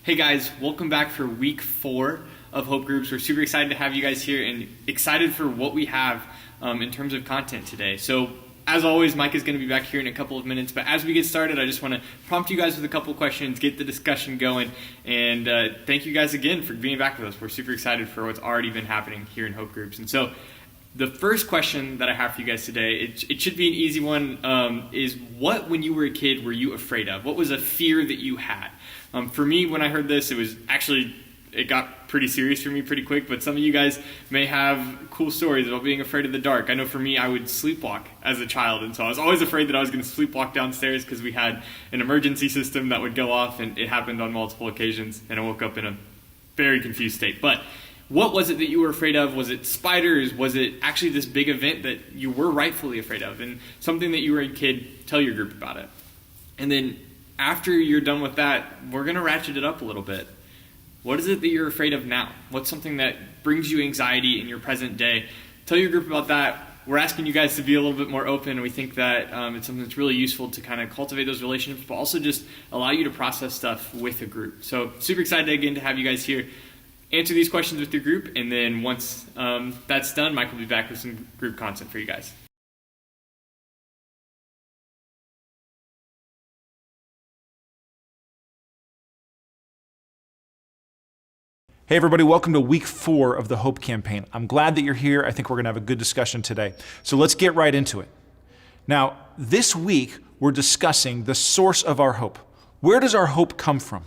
Hey guys, welcome back for week 4 of Hope Groups. We're super excited to have you guys here and excited for what we have in terms of content today. So as always, Mike is going to be back here in a couple of minutes, but as we get started, I just want to prompt you guys with a couple questions, get the discussion going, and thank you guys again for being back with us. We're super excited for what's already been happening here in Hope Groups. And so the first question that I have for you guys today, it should be an easy one, is what, when you were a kid, were you afraid of? What was a fear that you had? For me, when I heard this, it got pretty serious for me pretty quick, but some of you guys may have cool stories about being afraid of the dark. I know for me, I would sleepwalk as a child, and so I was always afraid that I was going to sleepwalk downstairs because we had an emergency system that would go off, and it happened on multiple occasions, and I woke up in a very confused state. But what was it that you were afraid of? Was it spiders? Was it actually this big event that you were rightfully afraid of? And something that you were a kid, tell your group about it. And then after you're done with that, we're going to ratchet it up a little bit. What is it that you're afraid of now? What's something that brings you anxiety in your present day? Tell your group about that. We're asking you guys to be a little bit more open, and we think that it's something that's really useful to kind of cultivate those relationships, but also just allow you to process stuff with a group. So super excited again to have you guys here. Answer these questions with your group, and then once that's done, Mike will be back with some group content for you guys. Hey everybody, welcome to week 4 of the Hope Campaign. I'm glad that you're here. I think we're going to have a good discussion today. So let's get right into it. Now, this week we're discussing the source of our hope. Where does our hope come from?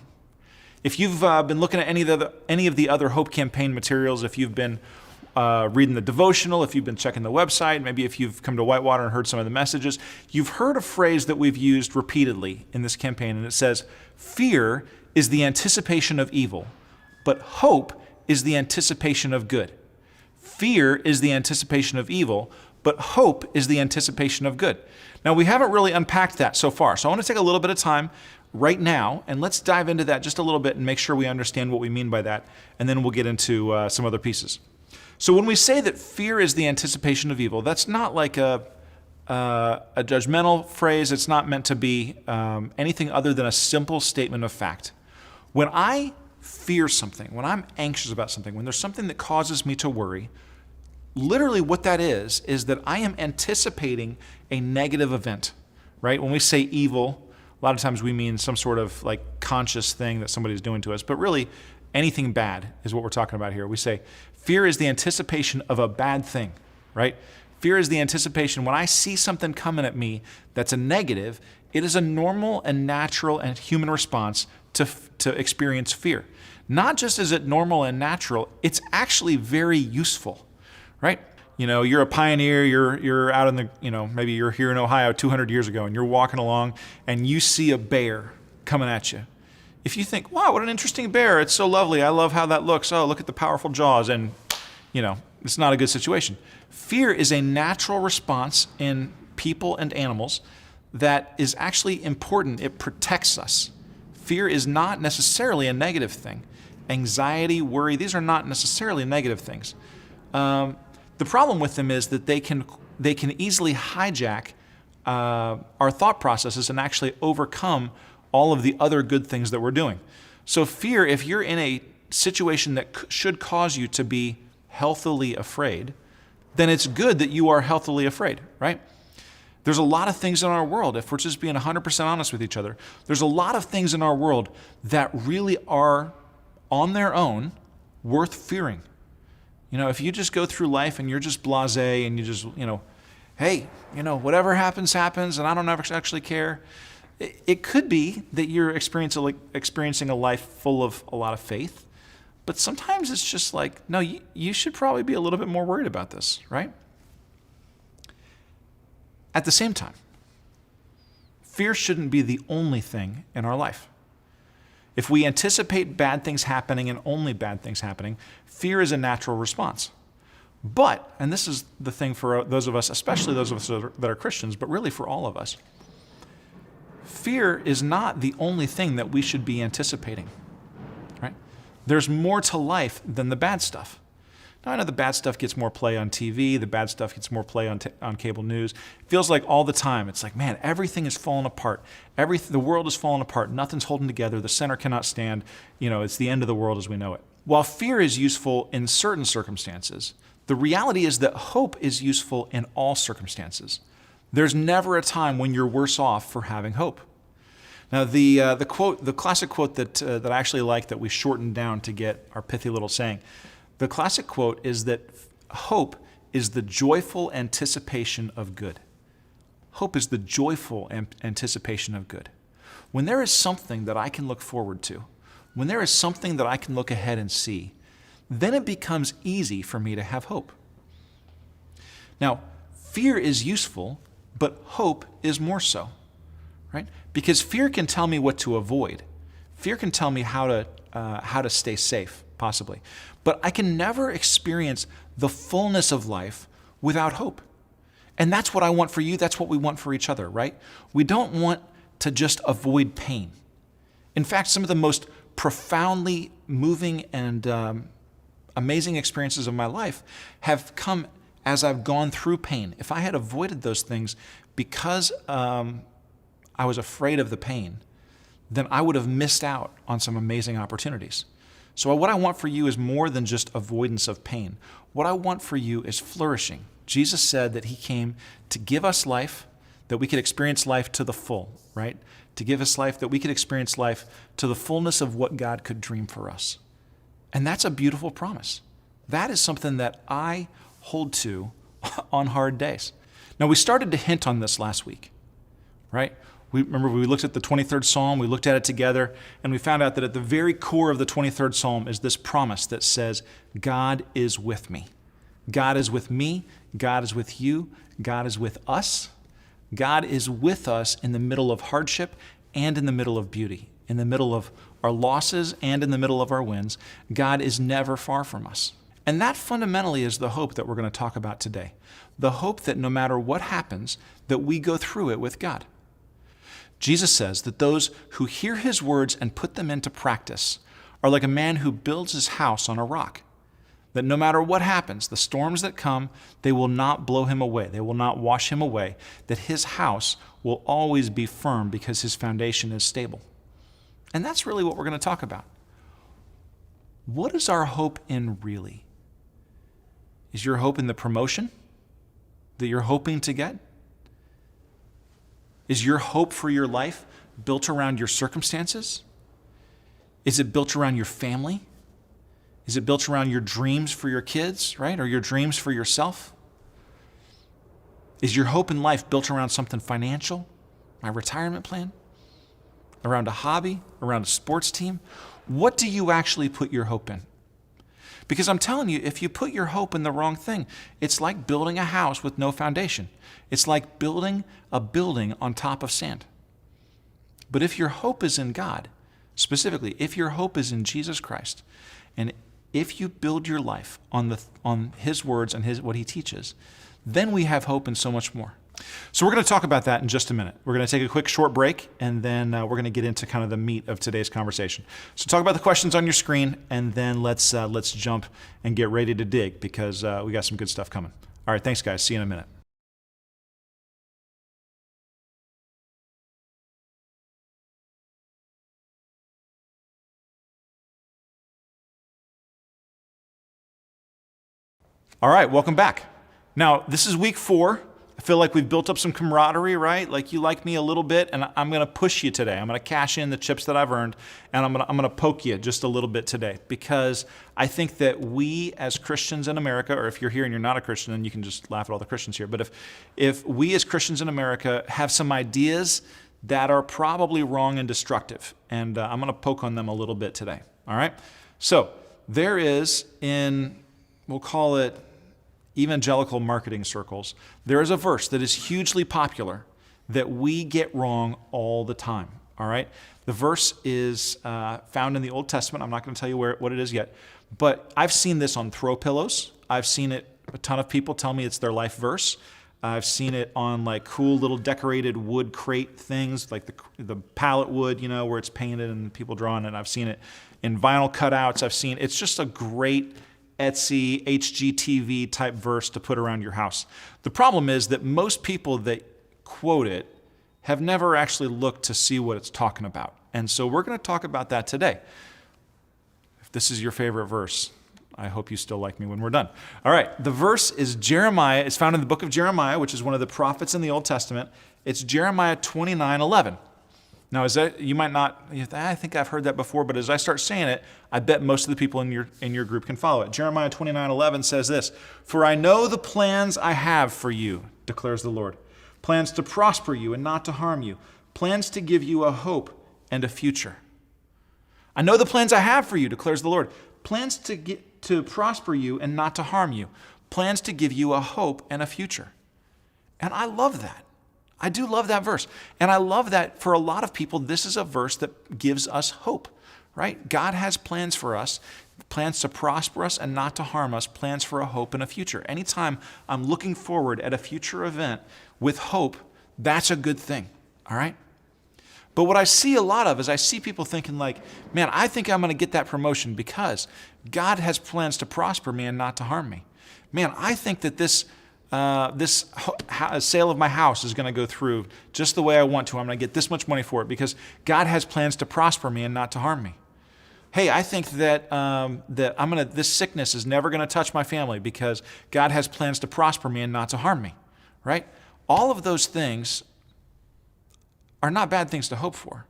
If you've been looking at any of the other Hope Campaign materials, if you've been reading the devotional, if you've been checking the website, maybe if you've come to Whitewater and heard some of the messages, you've heard a phrase that we've used repeatedly in this campaign, and it says, "Fear is the anticipation of evil, but hope is the anticipation of good." Fear is the anticipation of evil, but hope is the anticipation of good. Now, we haven't really unpacked that so far, so I want to take a little bit of time right now, and let's dive into that just a little bit and make sure we understand what we mean by that, and then we'll get into some other pieces. So when we say that fear is the anticipation of evil, that's not like a judgmental phrase. It's not meant to be anything other than a simple statement of fact. When I fear something, when I'm anxious about something, when there's something that causes me to worry, literally what that is that I am anticipating a negative event, right? When we say evil, a lot of times we mean some sort of like conscious thing that somebody's doing to us, but really anything bad is what we're talking about here. We say fear is the anticipation of a bad thing, right? Fear is the anticipation. When I see something coming at me that's a negative, it is a normal and natural and human response to experience fear. Not just is it normal and natural, it's actually very useful, right? You know, you're a pioneer, you're out in the, maybe you're here in Ohio 200 years ago and you're walking along and you see a bear coming at you. If you think, wow, what an interesting bear, it's so lovely, I love how that looks, oh, look at the powerful jaws, and it's not a good situation. Fear is a natural response in people and animals that is actually important. It protects us. Fear is not necessarily a negative thing. Anxiety, worry, these are not necessarily negative things. The problem with them is that they can easily hijack our thought processes and actually overcome all of the other good things that we're doing. So fear, if you're in a situation that should cause you to be healthily afraid, then it's good that you are healthily afraid, right? There's a lot of things in our world, if we're just being 100% honest with each other, there's a lot of things in our world that really are on their own worth fearing. If you just go through life and you're just blasé and you just, hey, whatever happens, happens, and I don't ever actually care. It could be that you're experiencing a life full of a lot of faith, but sometimes it's just like, no, you should probably be a little bit more worried about this, right? At the same time, fear shouldn't be the only thing in our life. If we anticipate bad things happening and only bad things happening, fear is a natural response. But, and this is the thing for those of us, especially those of us that are Christians, but really for all of us, fear is not the only thing that we should be anticipating, right? There's more to life than the bad stuff. Now, I know the bad stuff gets more play on TV. The bad stuff gets more play on cable news. It feels like all the time. It's like, man, everything is falling apart. The world is falling apart. Nothing's holding together. The center cannot stand. It's the end of the world as we know it. While fear is useful in certain circumstances, the reality is that hope is useful in all circumstances. There's never a time when you're worse off for having hope. Now, the classic quote that I actually like, that we shortened down to get our pithy little saying, the classic quote is that hope is the joyful anticipation of good. Hope is the joyful anticipation of good. When there is something that I can look forward to, when there is something that I can look ahead and see, then it becomes easy for me to have hope. Now, fear is useful, but hope is more so, right? Because fear can tell me what to avoid. Fear can tell me how to stay safe, possibly. But I can never experience the fullness of life without hope. And that's what I want for you. That's what we want for each other, right? We don't want to just avoid pain. In fact, some of the most profoundly moving and amazing experiences of my life have come as I've gone through pain. If I had avoided those things because I was afraid of the pain, then I would have missed out on some amazing opportunities. So what I want for you is more than just avoidance of pain. What I want for you is flourishing. Jesus said that he came to give us life, that we could experience life to the full, right? To give us life, that we could experience life to the fullness of what God could dream for us. And that's a beautiful promise. That is something that I hold to on hard days. Now, we started to hint on this last week, right? We looked at the 23rd Psalm, we looked at it together, and we found out that at the very core of the 23rd Psalm is this promise that says, God is with me. God is with me. God is with you. God is with us. God is with us in the middle of hardship and in the middle of beauty, in the middle of our losses and in the middle of our wins. God is never far from us. And that fundamentally is the hope that we're going to talk about today. The hope that no matter what happens, that we go through it with God. Jesus says that those who hear his words and put them into practice are like a man who builds his house on a rock. That no matter what happens, the storms that come, they will not blow him away. They will not wash him away. That his house will always be firm because his foundation is stable. And that's really what we're going to talk about. What is our hope in really? Is your hope in the promotion that you're hoping to get? Is your hope for your life built around your circumstances? Is it built around your family? Is it built around your dreams for your kids, right? Or your dreams for yourself? Is your hope in life built around something financial? My retirement plan? Around a hobby? Around a sports team? What do you actually put your hope in? Because I'm telling you, if you put your hope in the wrong thing, it's like building a house with no foundation. It's like building a building on top of sand. But if your hope is in God, specifically, if your hope is in Jesus Christ, and if you build your life on his words and what he teaches, then we have hope and so much more. So we're going to talk about that in just a minute. We're going to take a quick short break, and then we're going to get into kind of the meat of today's conversation. So talk about the questions on your screen, and then let's jump and get ready to dig, because we got some good stuff coming. All right, thanks, guys. See you in a minute. All right, welcome back. Now, this is week 4. I feel like we've built up some camaraderie, right? Like you like me a little bit, and I'm going to push you today. I'm going to cash in the chips that I've earned, and I'm going to poke you just a little bit today, because I think that we as Christians in America, or if you're here and you're not a Christian, then you can just laugh at all the Christians here. But if we as Christians in America have some ideas that are probably wrong and destructive, and I'm going to poke on them a little bit today. All right? So there is we'll call it evangelical marketing circles, there is a verse that is hugely popular that we get wrong all the time, all right? The verse is found in the Old Testament. I'm not going to tell you what it is yet, but I've seen this on throw pillows. I've seen it, a ton of people tell me it's their life verse. I've seen it on like cool little decorated wood crate things, like the pallet wood, where it's painted and people draw on it. I've seen it in vinyl cutouts. It's just a great Etsy, HGTV type verse to put around your house. The problem is that most people that quote it have never actually looked to see what it's talking about. And so we're going to talk about that today. If this is your favorite verse, I hope you still like me when we're done. All right, the verse is Jeremiah. It's found in the book of Jeremiah, which is one of the prophets in the Old Testament. It's Jeremiah 29:11. Now, you might not, I think I've heard that before, but as I start saying it, I bet most of the people in your group can follow it. Jeremiah 29:11 says this, "For I know the plans I have for you, declares the Lord, plans to prosper you and not to harm you, plans to give you a hope and a future." I know the plans I have for you, declares the Lord, plans to prosper you and not to harm you, plans to give you a hope and a future. And I love that. I do love that verse. And I love that for a lot of people, this is a verse that gives us hope, right? God has plans for us, plans to prosper us and not to harm us, plans for a hope and a future. Anytime I'm looking forward at a future event with hope, that's a good thing, all right? But what I see a lot of is I see people thinking like, man, I think I'm going to get that promotion because God has plans to prosper me and not to harm me. Man, I think that this sale of my house is going to go through just the way I want to. I'm going to get this much money for it because God has plans to prosper me and not to harm me. Hey, I think that this sickness is never going to touch my family because God has plans to prosper me and not to harm me, right? All of those things are not bad things to hope for,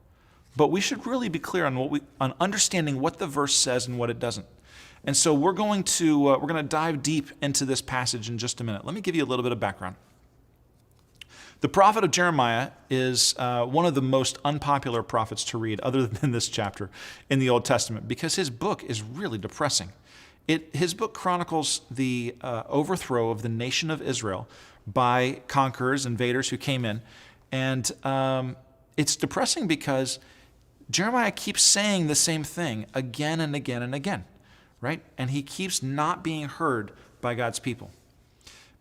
but we should really be clear on understanding what the verse says and what it doesn't. And so we're going to dive deep into this passage in just a minute. Let me give you a little bit of background. The prophet of Jeremiah is one of the most unpopular prophets to read, other than this chapter in the Old Testament, because his book is really depressing. His book chronicles the overthrow of the nation of Israel by conquerors, invaders who came in, and it's depressing because Jeremiah keeps saying the same thing again and again and again. Right? And he keeps not being heard by God's people.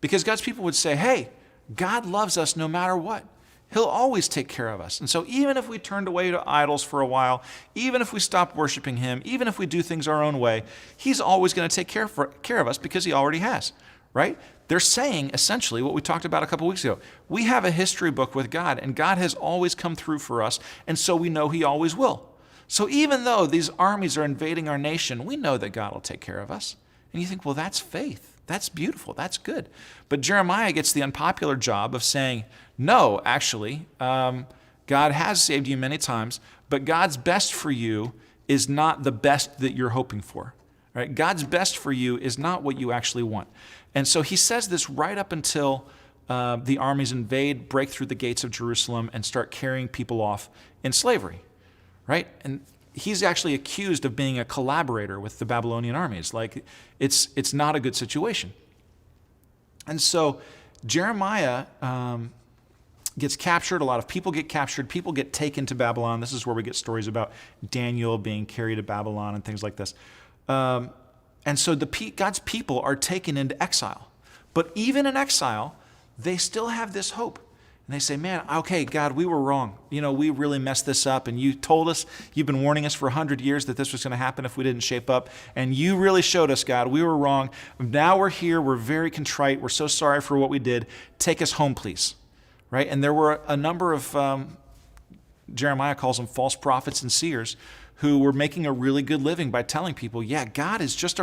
Because God's people would say, hey, God loves us no matter what. He'll always take care of us. And so even if we turned away to idols for a while, even if we stopped worshiping him, even if we do things our own way, he's always going to take care of us because he already has. Right? They're saying essentially what we talked about a couple weeks ago. We have a history book with God, and God has always come through for us, and so we know he always will. So even though these armies are invading our nation, we know that God will take care of us. And you think, well, that's faith. That's beautiful. That's good. But Jeremiah gets the unpopular job of saying, no, actually, God has saved you many times, but God's best for you is not the best that you're hoping for. Right? God's best for you is not what you actually want. And so he says this right up until the armies invade, break through the gates of Jerusalem, and start carrying people off in slavery. Right? And he's actually accused of being a collaborator with the Babylonian armies. Like, it's not a good situation. And so Jeremiah gets captured. A lot of people get captured. People get taken to Babylon. This is where we get stories about Daniel being carried to Babylon and things like this. And so God's people are taken into exile. But even in exile, they still have this hope. And they say, man, okay, God, we were wrong. We really messed this up. And you told us, you've been warning us for 100 years that this was going to happen if we didn't shape up. And you really showed us, God, we were wrong. Now we're here. We're very contrite. We're so sorry for what we did. Take us home, please. Right? And there were a number of, Jeremiah calls them false prophets and seers, who were making a really good living by telling people, yeah, God just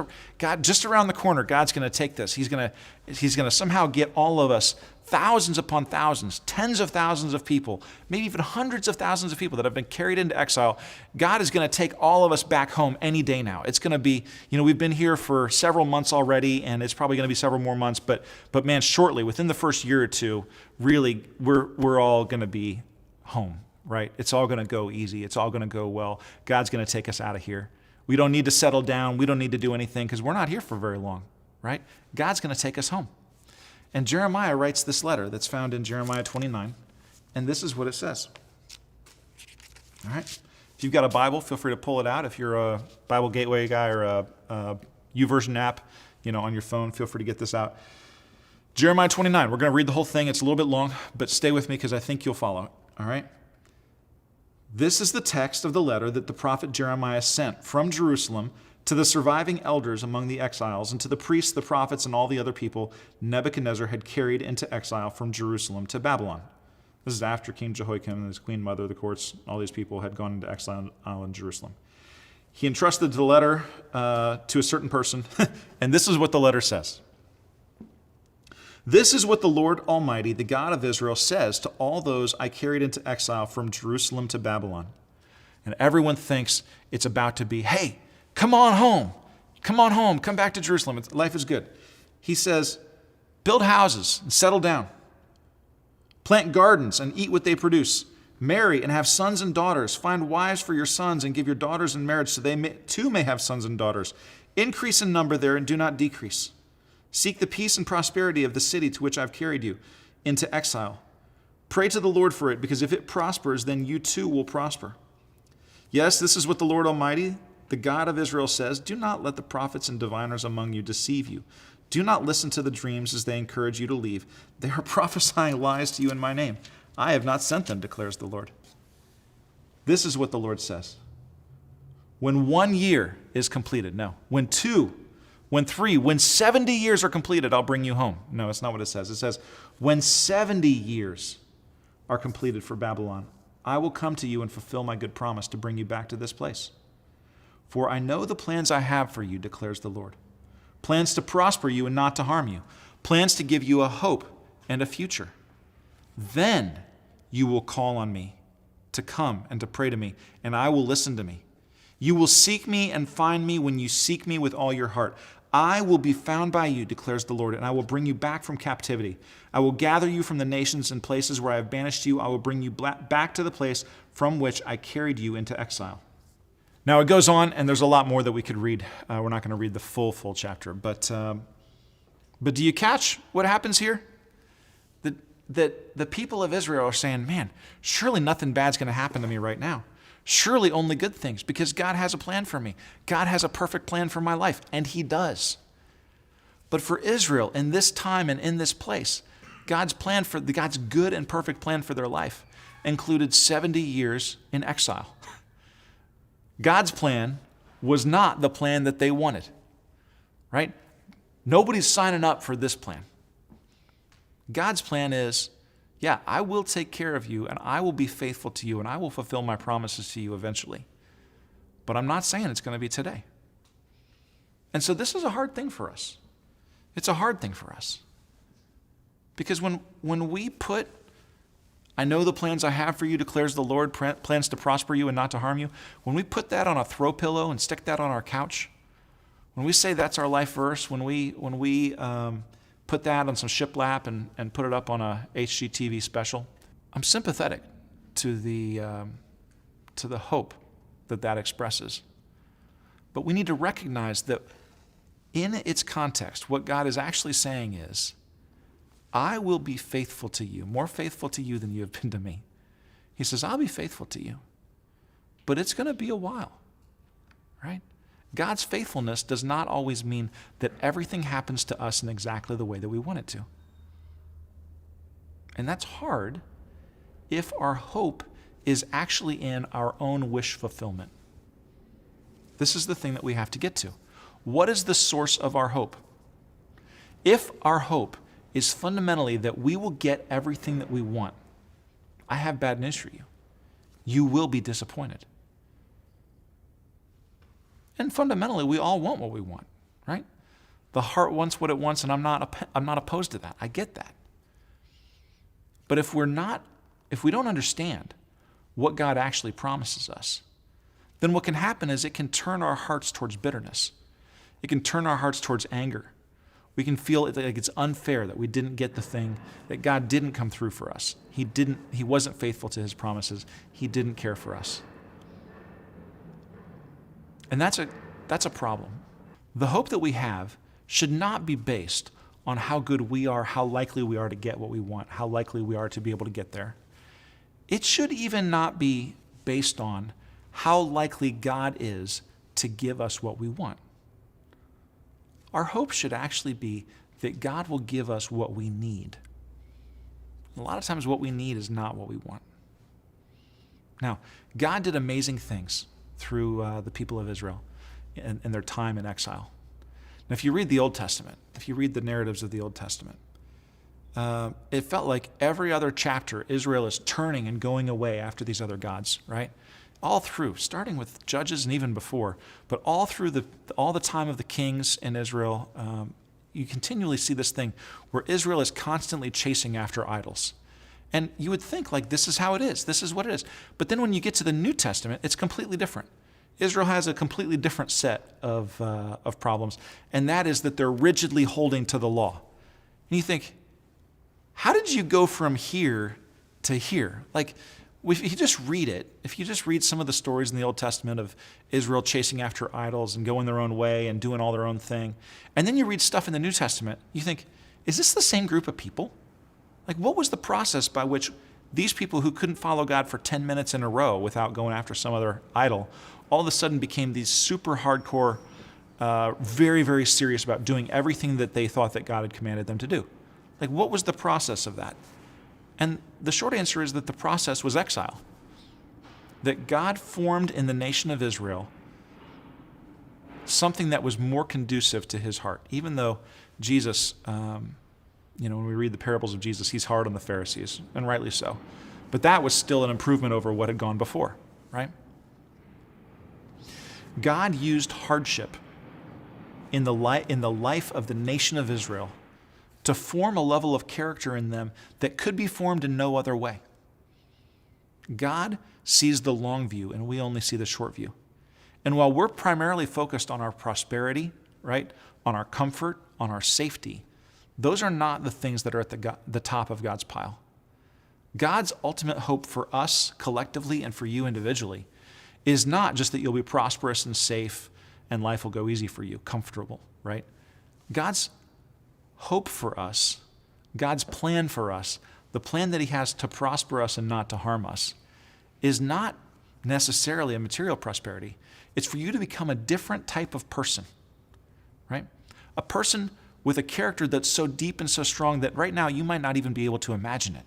around the corner. God's going to take this. He's going to somehow get all of us, thousands upon thousands, tens of thousands of people, maybe even hundreds of thousands of people that have been carried into exile. God is going to take all of us back home any day now. It's going to be, we've been here for several months already, and it's probably going to be several more months. But man, shortly, within the first year or two, really, we're all going to be home. Right? It's all going to go easy. It's all going to go well. God's going to take us out of here. We don't need to settle down. We don't need to do anything because we're not here for very long. Right? God's going to take us home. And Jeremiah writes this letter that's found in Jeremiah 29. And this is what it says. All right? If you've got a Bible, feel free to pull it out. If you're a Bible Gateway guy or a YouVersion app, on your phone, feel free to get this out. Jeremiah 29. We're going to read the whole thing. It's a little bit long, but stay with me because I think you'll follow it. All right? This is the text of the letter that the prophet Jeremiah sent from Jerusalem To the surviving elders among the exiles, and to the priests, the prophets, and all the other people Nebuchadnezzar had carried into exile from Jerusalem to Babylon. This is after King Jehoiakim and his queen mother, the courts, all these people had gone into exile in Jerusalem. He entrusted the letter to a certain person, and this is what the letter says. This is what the Lord Almighty, the God of Israel, says to all those I carried into exile from Jerusalem to Babylon. And everyone thinks it's about to be, hey, come on home. Come on home. Come back to Jerusalem. Life is good. He says, build houses and settle down. Plant gardens and eat what they produce. Marry and have sons and daughters. Find wives for your sons and give your daughters in marriage so they too may have sons and daughters. Increase in number there and do not decrease. Seek the peace and prosperity of the city to which I've carried you into exile. Pray to the Lord for it, because if it prospers, then you too will prosper. Yes, this is what the Lord Almighty, the God of Israel, says. Do not let the prophets and diviners among you deceive you. Do not listen to the dreams as they encourage you to leave. They are prophesying lies to you in my name. I have not sent them, declares the Lord. This is what the Lord says. When 1 year is completed, no. When 2, when 3, when 70 years are completed, I'll bring you home. No, that's not what it says. It says, when 70 years are completed for Babylon, I will come to you and fulfill my good promise to bring you back to this place. For I know the plans I have for you, declares the Lord. Plans to prosper you and not to harm you. Plans to give you a hope and a future. Then you will call on me to come and to pray to me, and I will listen to me. You will seek me and find me when you seek me with all your heart. I will be found by you, declares the Lord, and I will bring you back from captivity. I will gather you from the nations and places where I have banished you. I will bring you back to the place from which I carried you into exile. Now it goes on, and there's a lot more that we could read. We're not going to read the full chapter, but do you catch what happens here? That the people of Israel are saying, man, surely nothing bad's going to happen to me right now. Surely only good things, because God has a plan for me. God has a perfect plan for my life, and he does. But for Israel, in this time and in this place, God's good and perfect plan for their life included 70 years in exile. God's plan was not the plan that they wanted, right? Nobody's signing up for this plan. God's plan is, yeah, I will take care of you, and I will be faithful to you, and I will fulfill my promises to you eventually. But I'm not saying it's going to be today. And so this is a hard thing for us. It's a hard thing for us. Because when we put, I know the plans I have for you, declares the Lord, plans to prosper you and not to harm you, when we put that on a throw pillow and stick that on our couch, when we say that's our life verse, when we put that on some shiplap and put it up on a HGTV special, I'm sympathetic to the hope that expresses. But we need to recognize that in its context, what God is actually saying is, I will be faithful to you, more faithful to you than you have been to me. He says, I'll be faithful to you, but it's going to be a while, right? God's faithfulness does not always mean that everything happens to us in exactly the way that we want it to. And that's hard if our hope is actually in our own wish fulfillment. This is the thing that we have to get to. What is the source of our hope? If our hope is fundamentally that we will get everything that we want, I have bad news for you. You will be disappointed. And fundamentally, we all want what we want, right? The heart wants what it wants, and I'm not opposed to that. I get that. But if we don't understand what God actually promises us, then what can happen is it can turn our hearts towards bitterness. It can turn our hearts towards anger. We can feel like it's unfair that we didn't get the thing, that God didn't come through for us. He wasn't faithful to his promises. He didn't care for us. And that's a problem. The hope that we have should not be based on how good we are, how likely we are to get what we want, how likely we are to be able to get there. It should even not be based on how likely God is to give us what we want. Our hope should actually be that God will give us what we need. A lot of times what we need is not what we want. Now, God did amazing things through the people of Israel. in their time in exile. Now, if you read the Old Testament, if you read the narratives of the Old Testament, it felt like every other chapter, Israel is turning and going away after these other gods, right? All through, starting with Judges and even before, but all through all the time of the kings in Israel, you continually see this thing where Israel is constantly chasing after idols. And you would think, like, this is how it is. This is what it is. But then when you get to the New Testament, it's completely different. Israel has a completely different set of problems, and that is that they're rigidly holding to the law. And you think, how did you go from here to here? Like, if you just read it, if you just read some of the stories in the Old Testament of Israel chasing after idols and going their own way and doing all their own thing, and then you read stuff in the New Testament, you think, is this the same group of people? Like, what was the process by which these people who couldn't follow God for 10 minutes in a row without going after some other idol, all of a sudden became these super hardcore, very, very serious about doing everything that they thought that God had commanded them to do? Like, what was the process of that? And the short answer is that the process was exile. That God formed in the nation of Israel something that was more conducive to his heart. Even though Jesus, when we read the parables of Jesus, he's hard on the Pharisees, and rightly so. But that was still an improvement over what had gone before, right? God used hardship in the life of the nation of Israel to form a level of character in them that could be formed in no other way. God sees the long view, and we only see the short view. And while we're primarily focused on our prosperity, right, on our comfort, on our safety, those are not the things that are at the top of God's pile. God's ultimate hope for us collectively and for you individually is not just that you'll be prosperous and safe and life will go easy for you, comfortable, right? God's hope for us, God's plan for us, the plan that he has to prosper us and not to harm us, is not necessarily a material prosperity. It's for you to become a different type of person, right? A person with a character that's so deep and so strong that right now you might not even be able to imagine it.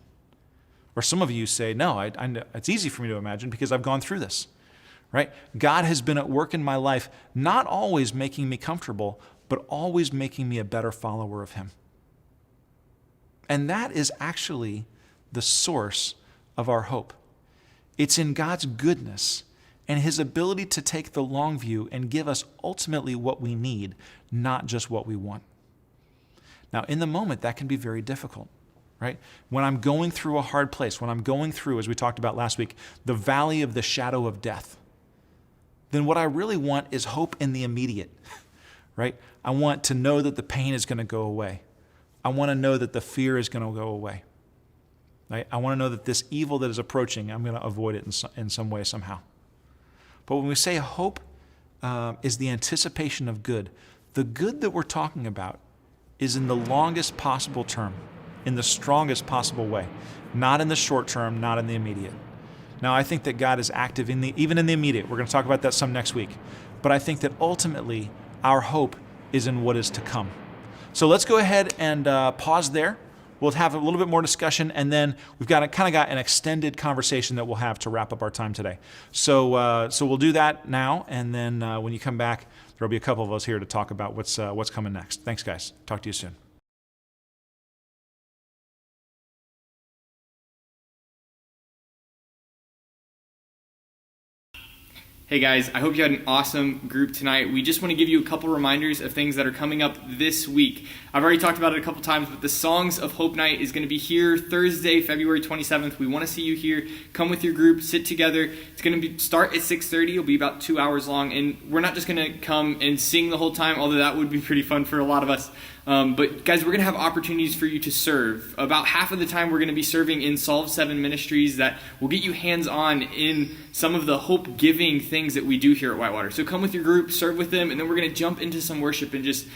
Or some of you say, no, it's easy for me to imagine because I've gone through this, right? God has been at work in my life, not always making me comfortable, but always making me a better follower of him. And that is actually the source of our hope. It's in God's goodness and his ability to take the long view and give us ultimately what we need, not just what we want. Now, in the moment, that can be very difficult, right? When I'm going through a hard place, when I'm going through, as we talked about last week, the valley of the shadow of death, then what I really want is hope in the immediate, right? I want to know that the pain is going to go away. I want to know that the fear is going to go away. Right? I want to know that this evil that is approaching, I'm going to avoid it in some way, somehow. But when we say hope is the anticipation of good, the good that we're talking about is in the longest possible term, in the strongest possible way, not in the short term, not in the immediate. Now, I think that God is active even in the immediate. We're going to talk about that some next week. But I think that ultimately our hope is in what is to come. So let's go ahead and pause there. We'll have a little bit more discussion, and then we've got an extended conversation that we'll have to wrap up our time today. So we'll do that now, and then when you come back, there'll be a couple of us here to talk about what's coming next. Thanks, guys. Talk to you soon. Hey guys, I hope you had an awesome group tonight. We just want to give you a couple reminders of things that are coming up this week. I've already talked about it a couple times, but the Songs of Hope Night is going to be here Thursday, February 27th. We want to see you here. Come with your group, sit together. It's going to start at 6:30. It'll be about 2 hours long, and we're not just going to come and sing the whole time, although that would be pretty fun for a lot of us. But guys, we're going to have opportunities for you to serve. About half of the time we're going to be serving in Solve 7 ministries that will get you hands-on in some of the hope-giving things that we do here at Whitewater. So come with your group, serve with them, and then we're going to jump into some worship and just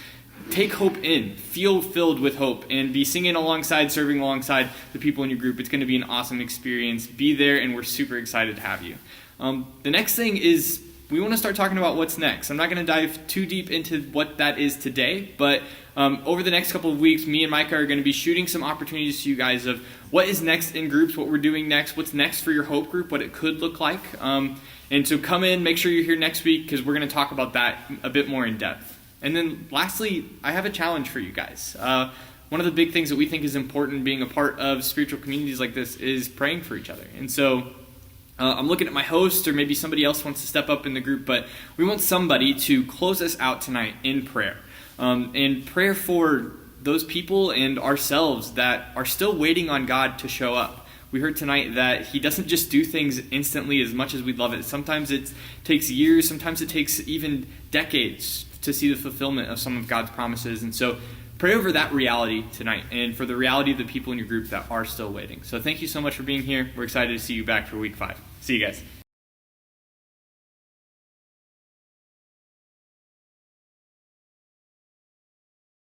take hope in, feel filled with hope, and be singing alongside, serving alongside the people in your group. It's going to be an awesome experience. Be there, and we're super excited to have you. The next thing is we want to start talking about what's next. I'm not going to dive too deep into what that is today, but over the next couple of weeks, me and Micah are going to be shooting some opportunities to you guys of what is next in groups, what we're doing next, what's next for your Hope group, what it could look like. And so come in, make sure you're here next week because we're going to talk about that a bit more in depth. And then lastly, I have a challenge for you guys. One of the big things that we think is important being a part of spiritual communities like this is praying for each other. And so I'm looking at my host, or maybe somebody else wants to step up in the group, but we want somebody to close us out tonight in prayer. And prayer for those people and ourselves that are still waiting on God to show up. We heard tonight that he doesn't just do things instantly as much as we'd love it. Sometimes it takes years, sometimes it takes even decades to see the fulfillment of some of God's promises. And so pray over that reality tonight and for the reality of the people in your group that are still waiting. So thank you so much for being here. We're excited to see you back for week 5. See you guys.